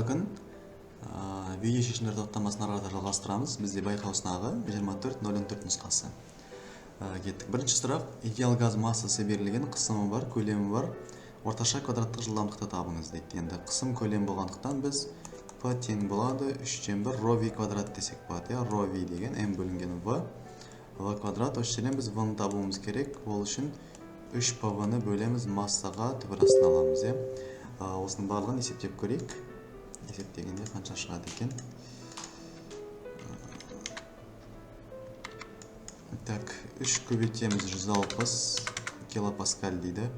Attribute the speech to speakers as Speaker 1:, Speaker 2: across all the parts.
Speaker 1: қайырлы күн. Видео шешімдер топтамасын арада жалғастырамыз. Бізде байқау сынағы 24.04 нұсқасы. Кеттік. Бірінші сұрақ. Идеал газ массасы берілген, қысымы бар, көлемі бар, орташа квадраттық жылдамдықты табыңыз дейді. Енді қысым көлем болғандықтан біз P тең болады 3/1 ρV квадрат десек болады. ρV деген m бөлінген v квадрат. Осыдан біз v-ны табуымыз керек. Ол үшін 3pv-ны бөлеміз массаға түбірастын аламыз. Осының барлығын есептеп көрейік. Есептегенде қанша шығады екен? Так, 3 көбейтеміз 160 килопаскаль дейді.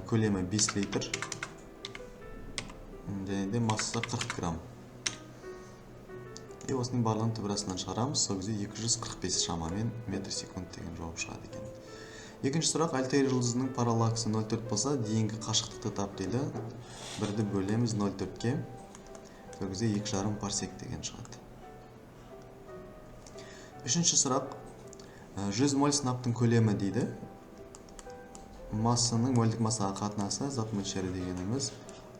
Speaker 1: Көлемі 5 литр. Және де масса 40 грамм. Осының барлығын түбірастынан шығарамыз. Сол кезде 245 шамамен метр секунд деген жауап шығады екен. Екінші сұрақ. Альтаир жұлдызының параллаксы 0,4 болса, дейінгі қашықтықты тап дейді. 1-ді бөлеміз 0,4-ке. Сол кезде 2,5 парсек деген шығады. Үшінші сұрақ. 100 моль сынаптың көлемі дейді. Массаның мольдік массаға қатынасы зат мөлшері дегеніміз.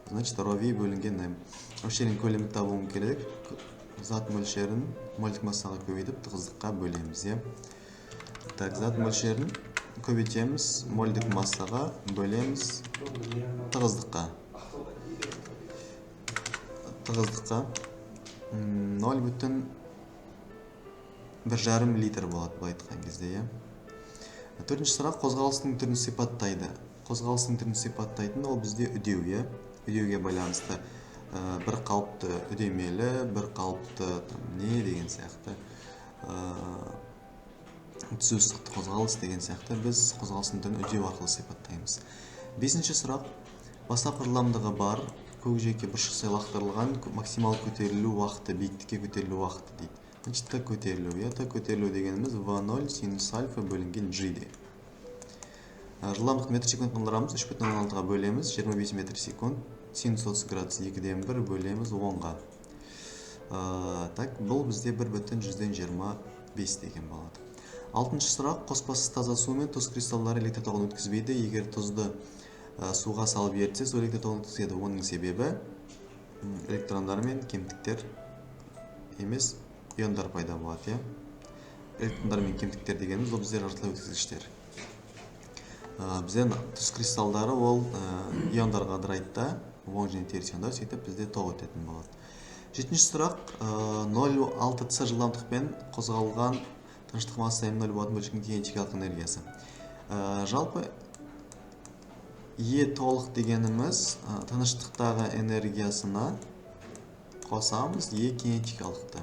Speaker 1: Значит, ρV бөлінген m. Мөлшерін көлемді табуым керек. Зат мөлшерін мольдік массаға көбейтіп тығыздыққа бөлеміз. Так, зат мөлшерін көбейтеміз мольдік массаға бөлеміз тығыздыққа. Тығыздыққа 0,1,5 литр болады бұл айтқан кезде. Төртінші сұрақ. Қозғалыстың түрін сипаттайды. Қозғалыстың түрін сипаттайтын ол бізде үдеу. Үдеуге байланысты бір қалыпты үдемелі, бір қалыпты не деген сияқты, түсу ыстықты қозғалыс деген сияқты біз қозғалыстың түрін үдеу арқылы сипаттаймыз. Бесінші сұрақ. Бастапқы жылдамдығы бар көкжиекке бұршықсай лақтырылған максимал көтерілу уақыты, биіктікке көтерілу уақыты дейді. Значит, Т көтерілу. Т көтерілу дегеніміз V0 синус альфа бөлінген G де. Жылдамдықты метр секунд қылдырамыз. 3,16-ға бөлеміз 25 метр секунд. Синус 30 градус 2/1 бөлеміз 10-ға. Так, бұл бізде 1,125 деген болады. Алтыншы сұрақ. Қоспасыз таза су мен тұз кристалдары электр тоғын өткізбейді. Егер тұзды суға салып ерітсе, сол электр тоғын өткізеді. Оның себебі электрондар мен кемтіктер емес, иондар пайда болады. Электрондар мен кемтіктер дегеніміз ол біздер жартылай өткізгіштер. Бізден тұз кристалдары ол иондарға ыдырайды, оң және теріс иондар, сөйтіп бізде тоқ өтетін болады. Жетінші сұрақ. 0,6 С жылдамдықпен қозғалған тыныштық масса m0 болатын бөлшектің кинетикалық энергиясы. Жалпы Е толық дегеніміз тыныштықтағы энергиясына қосамыз Е кинетикалықты.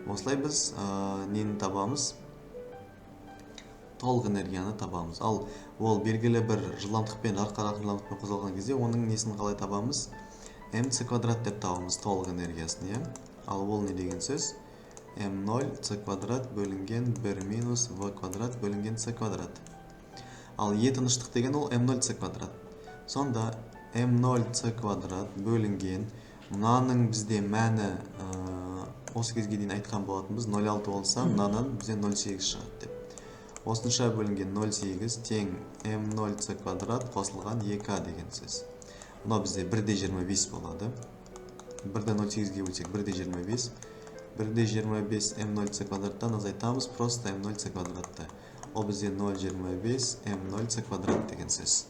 Speaker 1: Осылай біз нені табамыз? Толық энергияны табамыз. Ал ол белгілі бір жылдамдықпен, жарқырақ жылдамдықпен қозғалған кезде оның несін қалай табамыз? mc квадрат деп табамыз толық энергиясын. Ал ол не деген сөз? m0 c квадрат бөлінген 1 минус v квадрат бөлінген c квадрат. Ал Е тыныштық деген ол m0 c квадрат. Сонда m0 c квадрат бөлінген, мынаның бізде мәні осы кезге дейін айтқан болатынбыз 0,6 болса, мынанан бізде 0,8 шығады деп. Осынша бөлінген 0,8 тең m0 c квадрат қосылған 2k деген сөз. Мұна бізде 1/25 болады. 1/0,8-ге бөлсек 1/25. 1/25 m0 c квадраттан азайтамыз просто m0 c квадратты. Ол бізде 0,25 m0 c квадрат деген сөз.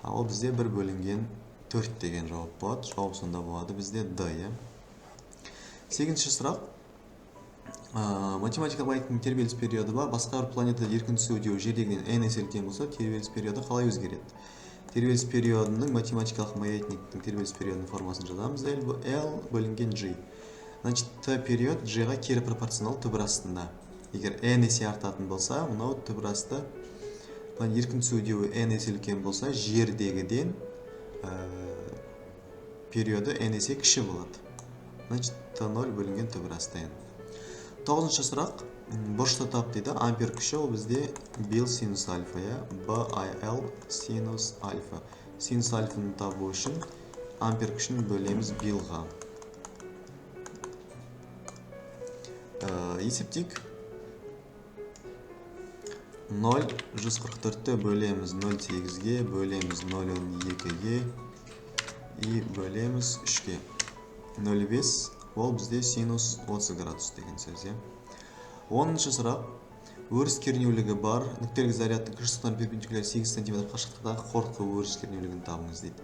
Speaker 1: Ол бізде 1 бөлінген 4 деген жауап болады. Жауап сонда болады бізде D. Сегізінші сұрақ. Математика магниттің тербеліс периоды бар. Басқа бір планетада еркін түсу үдеуі жердегіден n есе үлкен болса, тербеліс периоды қалай өзгереді? Тербеліс периодының математикалық магниттің тербеліс периодының формасын жазамыз. L бөлінген G. Значит, Т период G-ға кері пропорционал түбір астында. Егер n есе артатын болса, мынау түбір асты еркін түсу үдеуі n есе үлкен болса, жердегіден периоды n есе кіші болады. Значит, Т0 бөлінген түбір асты n. Тоғызыншы сұрақ. Бұрышты тап дейді. Ампер күші ол бізде бил синус альфа. BIL синус альфа. Синус альфаны табу үшін ампер күшін бөлеміз билға. Есептейік. 0,144-ті бөлеміз 0,8-ге, бөлеміз 0,12-ге, и бөлеміз 3-ке. 0,5 ол бізде синус 30 градус деген сөз. 10-шы сұрақ. Өріс кернеулігі бар нүктелік зарядтың кіршістан перпендикуляр 8 см қашықтықтағы қорытқы өріс кернеулігін табыңыз дейді.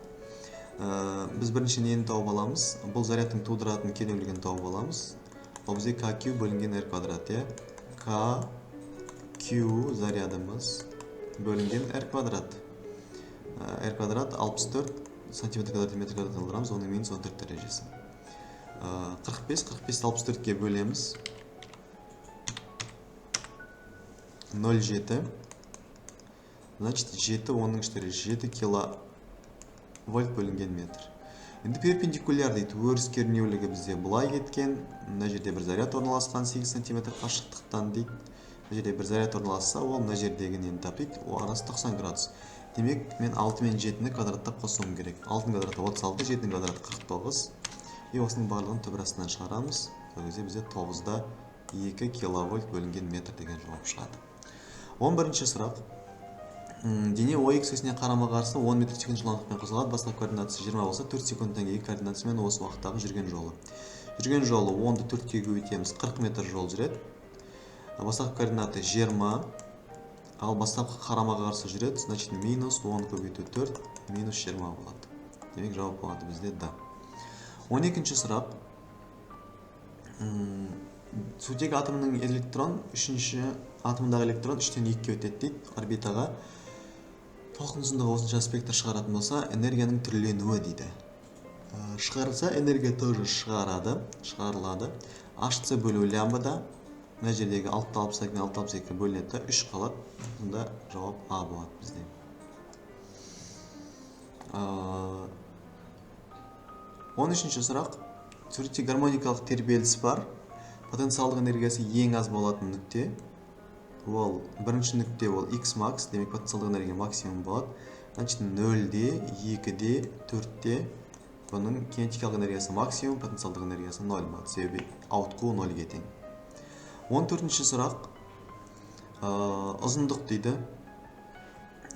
Speaker 1: Біз бірінші нені тауып аламыз? Бұл зарядтың тудыратын кернеулігін тауып аламыз. Ол бізде KQ бөлінген R квадрат. KQ зарядымыз бөлінген R квадрат. R квадрат 64 см квадрат метр квадрат алырамыз, оның минус 14 дәрежесі. 45 64-ке бөлеміз. 0,7. Значит, 7 оның үштері 7 киловольт бөлінген метр. Енді перпендикуляр дейді, өріс кернеулігі бізде бұлай кеткен. Мына жерде бір заряд орналасқан 8 см қашықтықтан дейді. Мына жерде бір заряд орналасса, ол мына жердегі нені тапиды, ол арасы 90 градус. Демек, мен 6 мен 7-ні квадраттап қосуым керек. 6-ның квадраты 36, 7-ның квадраты 49. И осының барлығын түбірасынан шығарамыз. Сол кезде бізде 9-да 2 киловольт бөлінген метр деген жауап шығады. 11-ші сұрақ. Дене ой эксісіне қарама-қарсы 10 метр секунд жылдамдықпен қозғалады. Бастапқы координатасы 20 болса, 4 секундтан кейін координатасымен осы уақыттағы жүрген жолы. Жүрген жолы 10-ды 4-ке көбейтеміз, 40 метр жол жүреді. Бастапқы координаты 20, ал бастапқы қарама-қарсы жүреді, значит минус 10 көбейту 4, минус 20 болады. Демек жауап болады бізде да. 12-ші сұрақ. Сутегі атомның электрон, 3-ші атомындағы электрон 3-тен 2-ке өтеді дейді. Орбитаға толқын ұзындығы осынша спектр шығаратын болса, энергияның түрленуі дейді. Шығарылса, энергия тоже шығарылады. HC бөлу лямбда, мына жердегі 662 бөлінеді, 3 қалады. Сонда жауап А болады бізде. 13-ші сұрақ. Суретте гармоникалық тербеліс бар. Потенциалдық энергиясы ең аз болатын нүкте. Ол бірінші нүкте ол X max, демек потенциалдық энергия максимум болады. Значит, 0-де, 2-де, 4-де бұның кинетикалық энергиясы максимум, потенциалдық энергиясы 0 болады. Себебі аутку 0-ге тең. 14-ші сұрақ. Ұзындық дейді.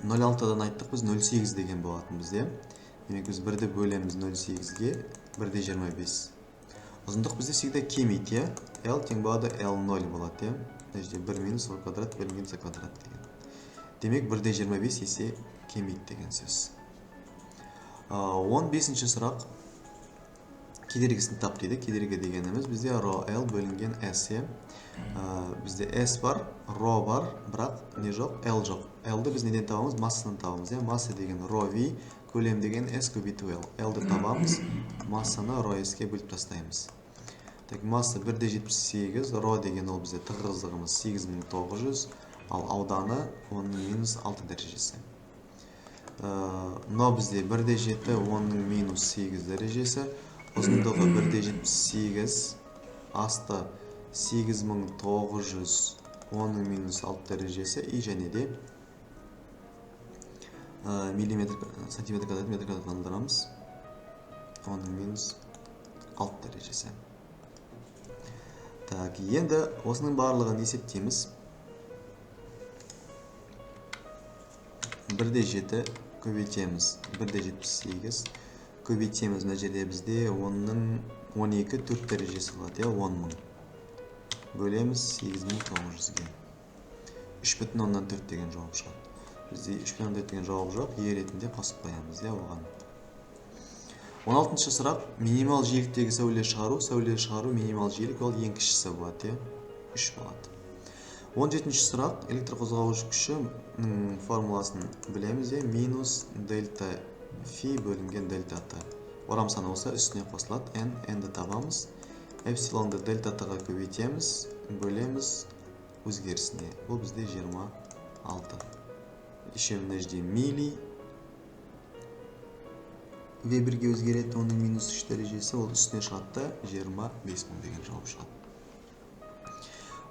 Speaker 1: 0,6-дан айттық, біз 0,8 деген болатын бізде. Демек, біз 1-ді бөлеміз 0,8-ге, 1-де 25. Ұзындық бізде всегда кемейді. L тең болады L0 болады. 1 минус V квадрат бөлінген Z квадрат деген. Демек 1-де 25 есе кемейді деген сөз. 15-ші сұрақ. Кедергісін тап дейді. Кедергі дегеніміз бізде ρL бөлінген S. Бізде S бар, ρ бар, бірақ не жоқ, L жоқ. L-ді біз неден табамыз? Массадан табамыз. Масса деген ρV, көлем деген S көбейту L. L-ді табамыз, массаны ρS-ке бөліп тастаймыз. Масса 1-де 78, ρ деген ол бізде тығыздығымыз 8900, ал ауданы оның минус 6 дәрежесі. Но бізде 1-де 7, оның минус 8 дәрежесі. Ұзындығы 1-де 78, асты 8900, оның минус 6 дәрежесі. И және де миллиметр, сантиметр квадрат, метр квадрат қалдырамыз. Оның минус 6 дәрежесі. Так, енді осының барлығын есептейміз. 1-де 7 көбейтеміз, 1-де 78 көбейтеміз. Мына жерде бізде 12 4 дәрежесі болады, 10.000. Бөлеміз 8900-ге. 3,4 деген жауап шығады. Бізде 3,4 деген жауап жоқ, е ретінде қосып қоямыз, оған. 16-шы сұрақ. Минимал жиіліктегі сәуле шығару, минимал жиілік ол ең кішісі болады, 3 болады. 17-ші сұрақ. Электрқозғауыш күшінің формуласын білеміз, минус дельта фи бөлінген дельта т. Орам саны болса үстіне қосылады, n-ді табамыз. Эпсилонды дельта т-ға көбейтеміз, бөлеміз өзгерісіне. Бұл бізде 26. Еще мына жерде милли Веберге өзгереді, оның минус 3 дәрежесі, ол үстіне шығатта 25.000 деген жауап шығады.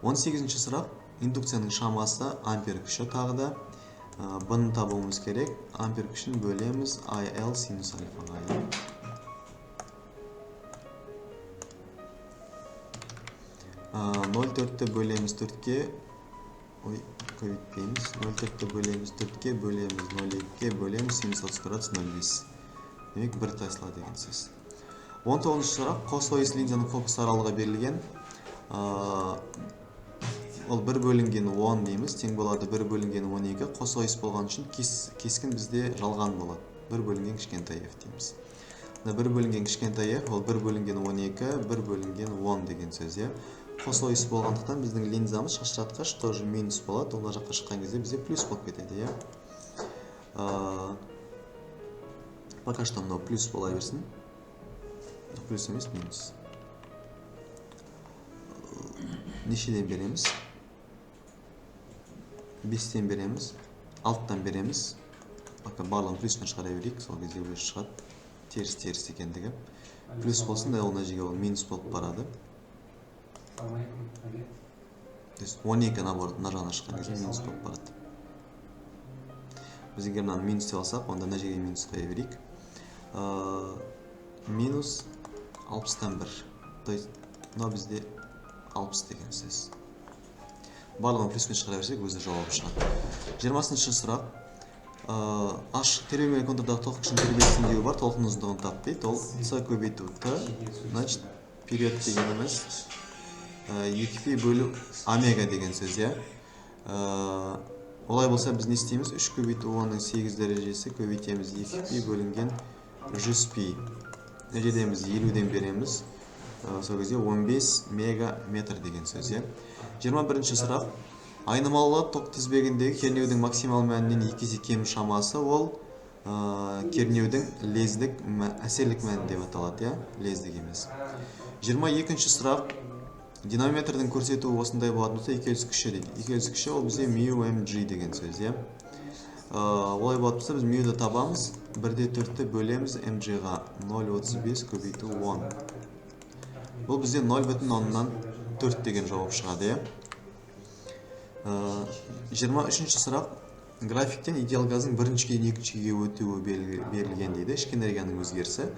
Speaker 1: 18-ші сұрақ. Индукцияның шамасы ампер күші тағыда. Бұны табуымыз керек. Ампер күшін бөлеміз IL синус альфаға. 0,4-ті бөлеміз 4-ке. Көбейтпейміз. 0,4-ті бөлеміз 4-ке, бөлеміз 0,2-ке, бөлеміз синус 30 градус 0,5. Демек 1 тесла деген сөз. 19 сұрақ косойыс линияның фокус аралығы берілген. Ол 1 бөлінген 10 дейміз, тең болады 1 бөлінген 12. Косойыс болған үшін кескін бізде жалған болады. 1 бөлінген кішкентай f дейміз. 1 бөлінген кішкентай f, ол 1 бөлінген 12, 1 бөлінген 10 деген сөз. Косойыс болғандықтан біздің линзамыз шашыратқыш тоже минус болады. Ол жаққа шыққан кезде бізде плюс болып кетеді. Пока что мынау плюс бола берсін. Плюс емес, минус. Нешеден береміз? 5-тен береміз, 6-тан береміз. Пока барлығын плюсін шығара берейік, сол кезде өзі шығады. Теріс екендігі. Плюс болсын да ол нәжеге ол минус болып барады. То есть 12 наоборот мына жағына шыққан кезде минус болып барады. Біз егер мынаны минус деп алсақ, онда нәжеге минус қоя берейік. Минус 60-тан 1. То есть мынау бізде 60 деген сөз. Барлығын плюспен шығара берсек, өзі жауабы шығады. 20-шы сұрақ. Ашық тербелмелі контурдағы толқын күшінің тербелісінің деуі бар, толқын ұзындығын тап дейді. Ол С көбейту Т, значит, период дегеніміз 2π бөлу омега деген сөз. Олай болса біз не істейміз? 3 көбейту 10-ның 8 дәрежесі көбейтеміз 2π бөлінген 100π. Нәжедеміз 50-ден береміз. Сол кезде 15 мегаметр деген сөз. 21-ші сұрақ. Айнымалы ток тізбегіндегі кернеудің максимал мәнінен 2 есе кем шамасы, ол кернеудің лездік әсерлік мәні деп аталады, лездік емес. 22-ші сұрақ. Динамометрдің көрсетуі осындай болатын болса, 2 күші дейді. 2 күші ол бізде μmg деген сөз. Олай болатын болса, біз μді табамыз, 1/4-ті бөлеміз mg-ға 0,35 көбейту 10. Бұл бізде 0,4 деген жауап шығады. 23-ші сұрақ. Графиктен идеал газдың біріншіден екіншіге өтуі берілген дейді. Ішкі энергияның өзгерісі.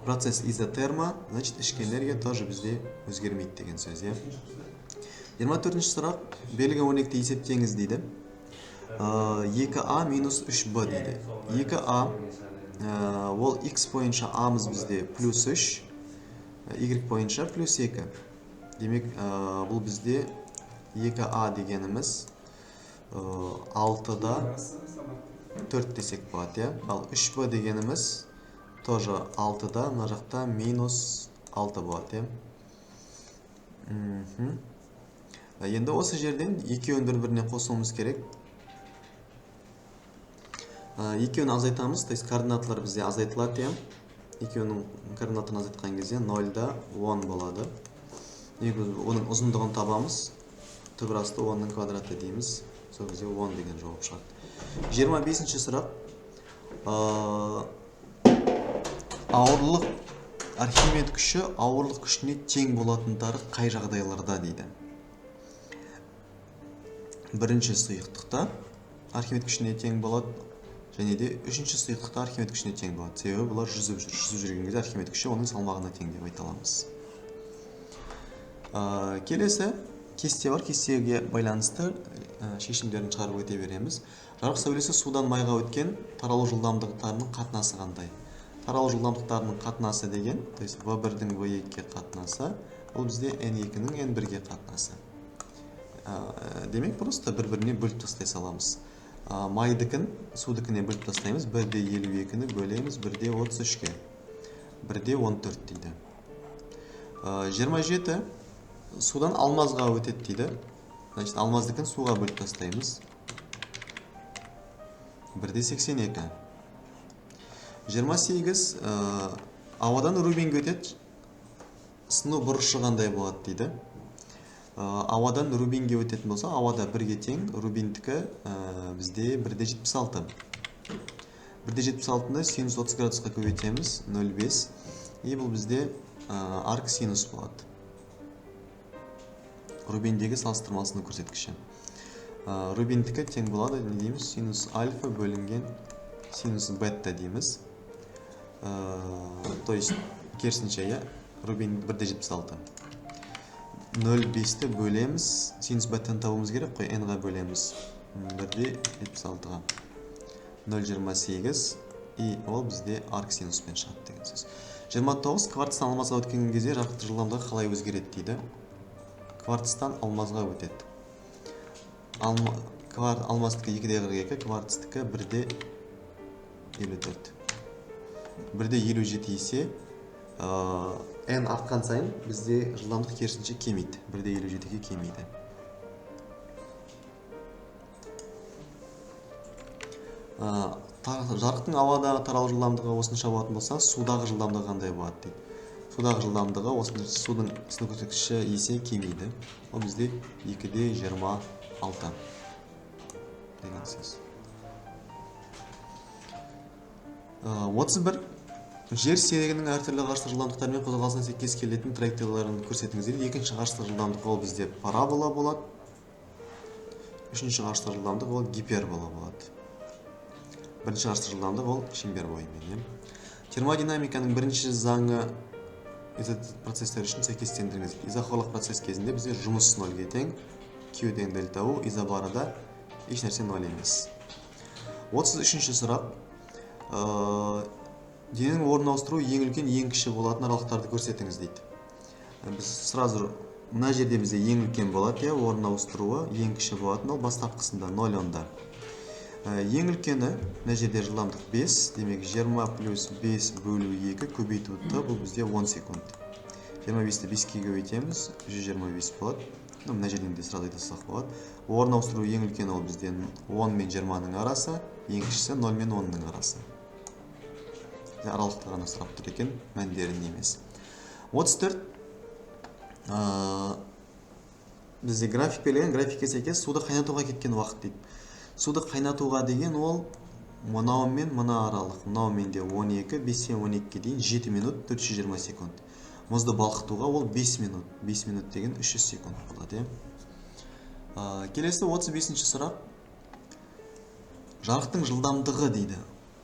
Speaker 1: Процесс изотерма, значит, ішкі энергия тоже бізде өзгермейді деген сөз. 24-ші сұрақ. Берілген өрнекті есептеңіз дейді. 2а минус 3b дейді. 2а ол x бойынша a'мыз бізде плюс 3, y бойынша плюс 2. Демек, бұл бізде 2а дегеніміз 6-да 4 десек болады. Ал 3b дегеніміз тоже 6-да, мына жақта минус 6 болады. Енді осы жерден екеуін бір-біріне қосуымыз керек. Екеуін азайтамыз, то есть координаталар бізде азайтылады. Екеуінің координатын азайтқан кезде 0-да 10 болады. Оның ұзындығын табамыз. Түбірасты 10-ның квадраты дейміз. Сол кезде 10 деген жауап шығады. 25-ші сұрақ. Ауырлық Архимед күші ауырлық күшіне тең болатындары қай жағдайларда дейді. Бірінші сұйықтықта Архимед күшіне тең болады, және де үшінші сұйықтықта Архимед күшіне тең болады. Себебі бұлар жүзіп жүрген кезде Архимед күші оның салмағына тең деп айта аламыз. Келесі кесте бар. Кестеге байланысты шешімдерін шығарып өте береміз. Жарық сәулесі судан майға өткен таралу жылдамдықтарының қатынасы қандай? Таралу жылдамдықтарының қатынасы деген, то есть V1-дің V2-ге қатынасы, ол бізде N2-ның N1-ге қатынасы. Демек, просто бір-біріне бөліп тастай саламыз. Майдыкін судыкіне бөліп тастаймыз. 1/52-ні бөлеміз 1/33-ге. 1/14 дейді. 27 судан алмазға өтеді дейді. Значит, алмаздыкін суға бөліп тастаймыз. 1/82. 28 ауадан рубинге өтеді. Сыну бұрышы қандай болады дейді. Ауадан рубинге өтетін болса, ауада 1-ге тең, рубиндікі бізде 1/76. 1/76-ны синус 30 градусқа көбейтеміз, 0,5. И бұл бізде арк синус болады. Рубиндегі салыстырмасының көрсеткіші. Рубиндікі тең болады, не дейміз? Синус альфа бөлінген синус бетта дейміз. То есть, керісінше, рубин 1/76. 0,5-ті бөлеміз, синус беттен табуымыз керек қой, n-ға бөлеміз 1/76-ға. 0,28 и ол бізде арк синуспен шығады деген сөз. 29 кварцтан алмазға өткен кезде жарықтық жылдамдығы қалай өзгереді дейді. Кварцтан алмазға өтеді. Алмаздікі 2,42, кварцтікі 1,54. 1,57 есе n артқан сайын бізде жылдамдық керісінше кемейді. 1,57-ге кемейді. Жарықтың ауадағы таралу жылдамдығы осынша болатын болса, судағы жылдамдығы қандай болады дейді. Судағы жылдамдығы судың сыны көрсеткіші есе кемейді. Ол бізде 2,26 деген сөз. 31. Жер серігінің әртүрлі ғарыштық жылдамдықтармен қозғалысына сәйкес келетін траекторияларын көрсетіңіз дейді. Екінші ғарыштық жылдамдық ол бізде парабола болады. Үшінші ғарыштық жылдамдық ол гипербола болады. Бірінші ғарыштық жылдамдық ол шеңбер бойымен. Термодинамиканың бірінші заңы процестер үшін сәйкестендіріңіз. Изохорлық процесс кезінде бізде жұмыс нөлге тең, Q тең дельта U, изобарыда еш нәрсе нөл емес. 33-ші сұрақ. Дененің орын ауыстыру ең үлкен, ең кіші болатын аралықтарды көрсетіңіз дейді. Біз сразу мына жерде бізде ең үлкен болады, орын ауыстыруы, ең кіші болатын ол бастапқысында 0,10-да. Ең үлкені мына жерде жылдамдық 5, демек 20 плюс 5 бөлу 2 көбейту Т, бұл бізде 10 секунд. 25-ті 5-ке көбейтеміз, 125 болады. Мына жерден де сразу айтасақ болады. Орын ауыстыру ең үлкені ол бізде 10 мен 20-ның арасы, ең кішісі 0 мен 10-ның арасы. Аралықты ғана сұрап тұр екен, мәндерін емес. 34. Бізде график берілген, графикке сәйкес суды қайнатуға кеткен уақыт дейді. Суды қайнатуға деген ол мынаумен мына аралық. Мынаумен де 12, 5-тен 12-ке дейін 7 минут 420 секунд. Мұзды балқытуға ол 5 минут. 5 минут деген 300 секунд болады. Келесі 35-ші сұрақ. Жарықтың жылдамдығы дейді.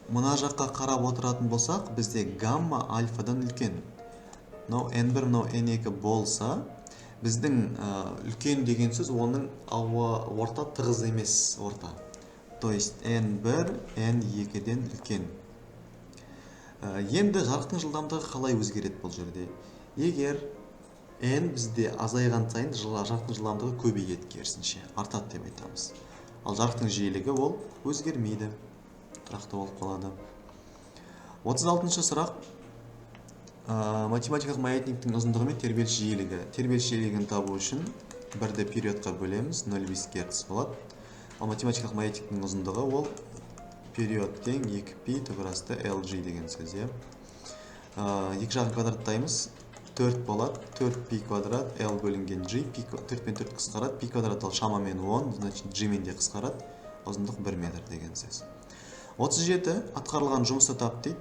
Speaker 1: Мына жаққа қарап отыратын болсақ, бізде гамма альфадан үлкен. Мынау n1, мынау n2 болса, біздің үлкен деген сөз оның орта тығыз емес орта. То есть n1, n2-ден үлкен. Енді жарықтың жылдамдығы қалай өзгереді бұл жерде? Егер n бізде азайған сайын жарықтың жылдамдығы көбейеді керісінше, артады деп айтамыз. Ал жарықтың жиілігі ол өзгермейді. Тұрақты болып қалады. 36-шы сұрақ. Математикалық маятниктің ұзындығы мен тербеліс жиілігі. Тербеліс жиілігін табу үшін бірді периодқа бөлеміз, 0,5 герц болады. Ал математикалық маятниктің ұзындығы ол период тең 2π түбірасты LG деген сөз. Екі жағын квадраттаймыз, 4 болады, 4π квадрат, L бөлінген G, 4 пен 4 қысқарады, π квадрат ал шамамен 10, значит G мен де қысқарады, ұзындық 1 метр деген сөз. 37. Атқарылған жұмысты тап дейді.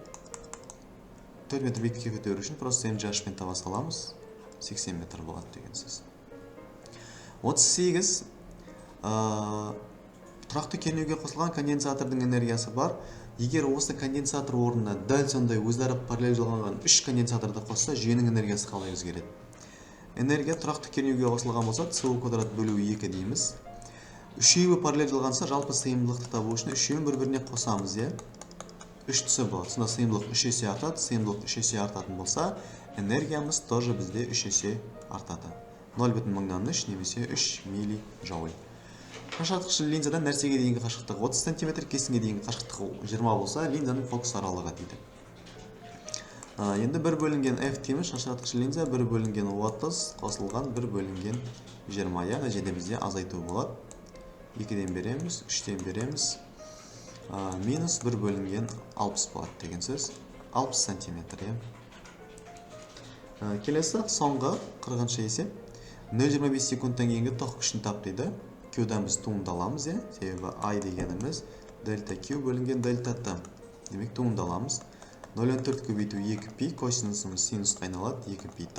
Speaker 1: 4 метр биіктікке көтеру үшін просто MGH-пен таба саламыз. 80 метр болады деген сөз. 38. Тұрақты кернеуге қосылған конденсатордың энергиясы бар. Егер осы конденсатор орнына дәл сондай өзара параллель жалғанған 3 конденсаторды қосса, жүйенің энергиясы қалай өзгереді? Энергия тұрақты кернеуге қосылған болса, СУ квадрат бөлу 2 дейміз. Үшеуі параллель жалғанса, жалпы сыйымдылықты табу үшін үшеуін бір-біріне қосамыз, үш түсі болады. Сонда сыйымдылық 3 есе артады, сыйымдылық 3 есе артатын болса, энергиямыз тоже бізде 3 есе артады. 0,3 немесе 3 милли джоуль. Қашықтықшы линзадан нәрсеге дейінгі қашықтығы 30 см, кесінге дейінгі қашықтығы 20 болса, линзаның фокус аралығы дейді. Енді 1 бөлінген F дейміз, шашыратқышы линза 1 бөлінген 30 қосылған 1 бөлінген 20. Яғни жерде бізде азайту болады. 2-ден береміз, 3-ден береміз. Минус 1 бөлінген 60 болады деген сөз. 60 сантиметр. Келесі соңғы 40-шы есеп. 0,25 секундтан кейінгі тоқ күшін тап дейді. Q-дан біз туындаламыз, себебі I дегеніміз дельта Q бөлінген дельта T. Демек туындаламыз. 0,4 көбейту 2π, косинусымыз синус қайналады 2π T.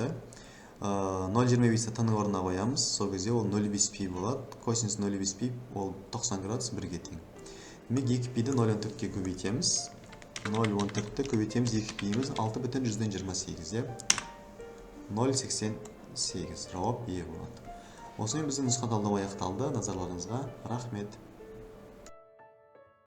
Speaker 1: 0,25-ті T-ның орнына қоямыз, сол кезде ол 0,5π болады. Косинус 0,5π ол 90 градус 1-ге тең. Демек 2π-ді 0,4-ке көбейтеміз. 0,14-ті көбейтеміз 2π-міз 6,128. 0,88 жауап Е болады. Осымен біздің нұсқа талдау аяқталды. Назарларыңызға рахмет.